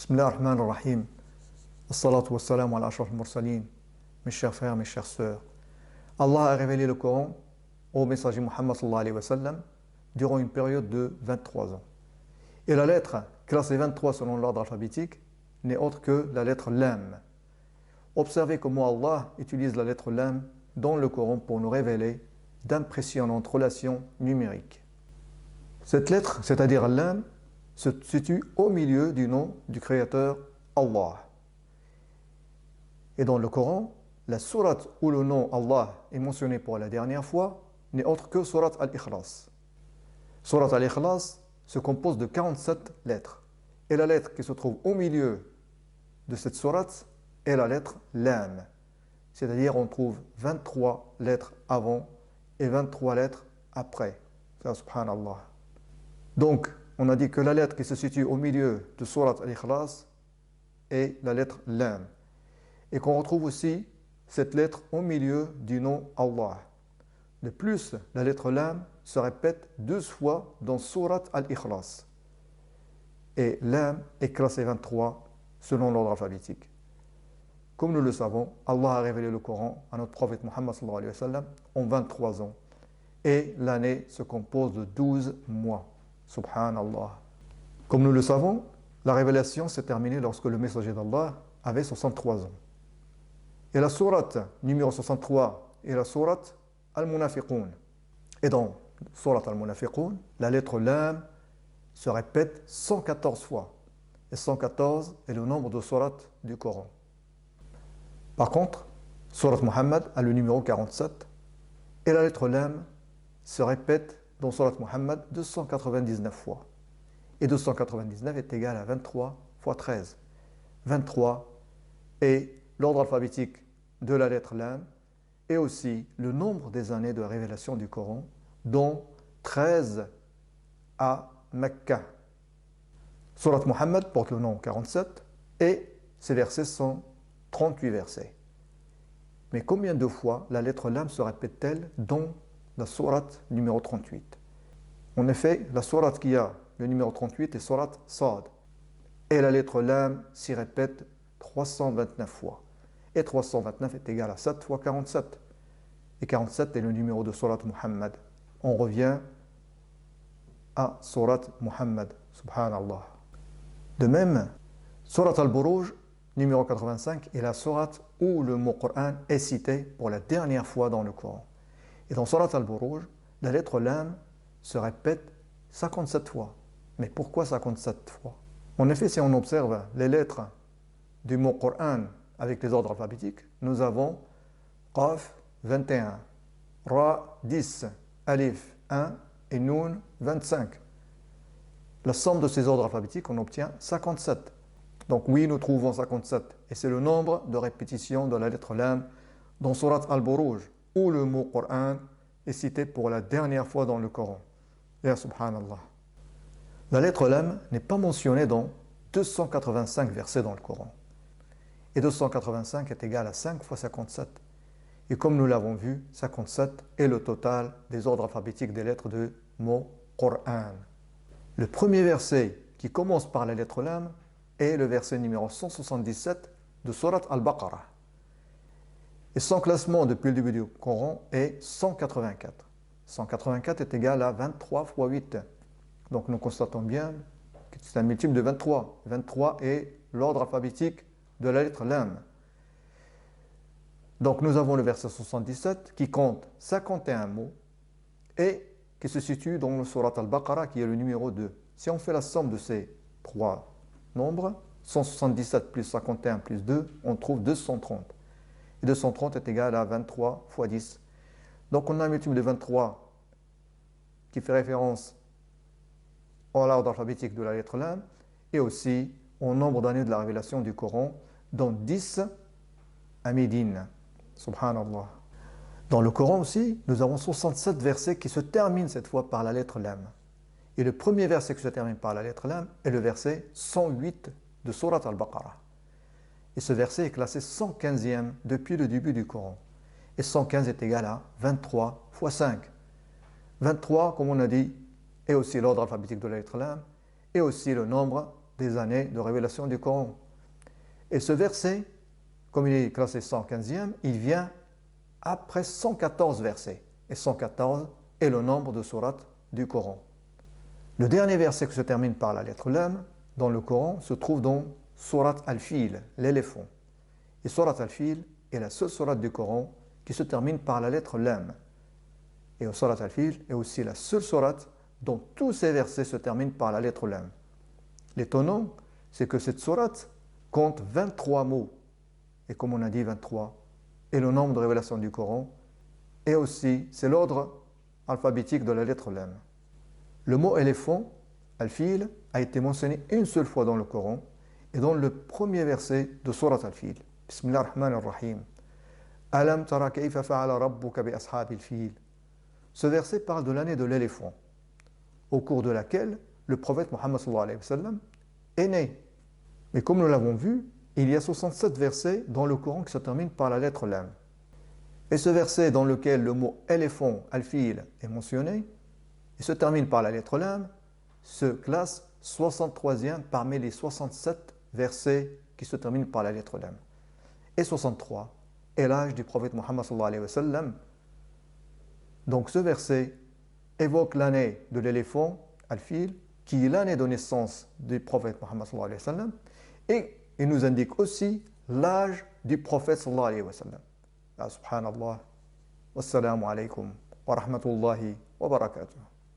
Bismillah ar-Rahman ar-Rahim. As-salatu wa-salam ala ashraf al-mursalin. Mes chers frères, mes chères sœurs. Allah a révélé le Coran au messager Muhammad sallallahu alayhi wa sallam durant une période de 23 ans. Et la lettre, classée 23 selon l'ordre alphabétique, n'est autre que la lettre Lam. Observez comment Allah utilise la lettre Lam dans le Coran pour nous révéler d'impressionnantes relations numériques. Cette lettre, c'est-à-dire Lam, se situe au milieu du nom du Créateur Allah. Et dans le Coran, la sourate où le nom Allah est mentionné pour la dernière fois n'est autre que sourate Al-Ikhlas. Sourate Al-Ikhlas se compose de 47 lettres. Et la lettre qui se trouve au milieu de cette sourate est la lettre Lam. C'est-à-dire on trouve 23 lettres avant et 23 lettres après. Ça, subhanallah. Donc, on a dit que la lettre qui se situe au milieu de sourate Al-Ikhlas est la lettre Lam. Et qu'on retrouve aussi cette lettre au milieu du nom Allah. De plus, la lettre Lam se répète 12 fois dans sourate Al-Ikhlas. Et Lam est classé 23 selon l'ordre alphabétique. Comme nous le savons, Allah a révélé le Coran à notre prophète Muhammad sallallahu alayhi wa sallam en 23 ans. Et l'année se compose de 12 mois. Subhanallah. Comme nous le savons, la révélation s'est terminée lorsque le messager d'Allah avait 63 ans. Et la sourate numéro 63 est la sourate Al-Munafiqun. Et dans sourate Al-Munafiqun, la lettre Lam se répète 114 fois. Et 114 est le nombre de sourates du Coran. Par contre, sourate Muhammad a le numéro 47 et la lettre Lam se répète dans sourate Muhammad 299 fois. Et 299 est égal à 23 fois 13. 23 est l'ordre alphabétique de la lettre Lam et aussi le nombre des années de révélation du Coran, dont 13 à Mecca. Sourate Muhammad porte le nom 47 et ses versets sont 38 versets. Mais combien de fois la lettre Lam se répète-t-elle dans la sourate numéro 38? En effet, la sourate qui a le numéro 38 est sourate Sad. Et la lettre Lam s'y répète 329 fois. Et 329 est égal à 7 fois 47. Et 47 est le numéro de sourate Muhammad. On revient à sourate Muhammad. Subhanallah. De même, sourate Al-Buruj, numéro 85, est la sourate où le mot Coran est cité pour la dernière fois dans le Coran. Et dans sourate Al-Buruj, la lettre Lam se répète 57 fois. Mais pourquoi 57 fois? En effet, si on observe les lettres du mot Coran avec les ordres alphabétiques, nous avons Qaf 21, Ra 10, Alif 1 et Noun 25. La somme de ces ordres alphabétiques, on obtient 57. Donc oui, nous trouvons 57. Et c'est le nombre de répétitions de la lettre Lam dans sourate Al-Buruj, où le mot Coran est cité pour la dernière fois dans le Coran. Ya subhanallah. La lettre Lam n'est pas mentionnée dans 285 versets dans le Coran. Et 285 est égal à 5 fois 57. Et comme nous l'avons vu, 57 est le total des ordres alphabétiques des lettres de mot Coran. Le premier verset qui commence par la lettre Lam est le verset numéro 177 de sourate Al-Baqarah. Et son classement depuis le début du Coran est 184. 184 est égal à 23 fois 8. Donc nous constatons bien que c'est un multiple de 23. 23 est l'ordre alphabétique de la lettre Lam. Donc nous avons le verset 77 qui compte 51 mots et qui se situe dans le sourate Al-Baqarah qui est le numéro 2. Si on fait la somme de ces trois nombres, 177 plus 51 plus 2, on trouve 230. Et 230 est égal à 23 fois 10. Donc on a un multiple de 23 qui fait référence à l'ordre alphabétique de la lettre Lam et aussi au nombre d'années de la révélation du Coran, dont 10 à Médine. Subhanallah. Dans le Coran aussi, nous avons 67 versets qui se terminent cette fois par la lettre Lam. Et le premier verset qui se termine par la lettre Lam est le verset 108 de sourate Al-Baqarah. Et ce verset est classé 115e depuis le début du Coran. Et 115 est égal à 23 fois 5. 23, comme on a dit, est aussi l'ordre alphabétique de la lettre Lam, et aussi le nombre des années de révélation du Coran. Et ce verset, comme il est classé 115e, il vient après 114 versets. Et 114 est le nombre de sourates du Coran. Le dernier verset qui se termine par la lettre Lam dans le Coran se trouve dans Surat Al-Fil, l'éléphant. Et Surat Al-Fil est la seule sourate du Coran qui se termine par la lettre Lam. Et Surat Al-Fil est aussi la seule sourate dont tous ces versets se terminent par la lettre Lam. L'étonnant, c'est que cette sourate compte 23 mots. Et comme on a dit, 23 est le nombre de révélations du Coran. Et aussi, c'est l'ordre alphabétique de la lettre Lam. Le mot éléphant, Al-Fil, a été mentionné une seule fois dans le Coran et dans le premier verset de Surat Al-Fil. Bismillah ar-Rahman ar-Rahim. Alam tara kayfa fa'ala rabbuka bi ashabil fil. Ce verset parle de l'année de l'éléphant, au cours de laquelle le prophète Mohammed sallallahu alayhi wa sallam est né. Mais comme nous l'avons vu, il y a 67 versets dans le Coran qui se terminent par la lettre Lam. Et ce verset dans lequel le mot éléphant, Al-Fil, est mentionné, et se termine par la lettre Lam, se classe 63e parmi les 67 versets qui se terminent par la lettre Lam. Et 63 est l'âge du prophète Mohammed sallallahu alayhi wa sallam. Donc ce verset évoque l'année de l'éléphant, Al-Fil, qui est l'année de naissance du prophète Mohammed sallallahu alayhi wa sallam, et il nous indique aussi l'âge du prophète sallallahu alayhi wa sallam. Subhanallah. Wassalamu alaykum wa rahmatullahi wa barakatuh.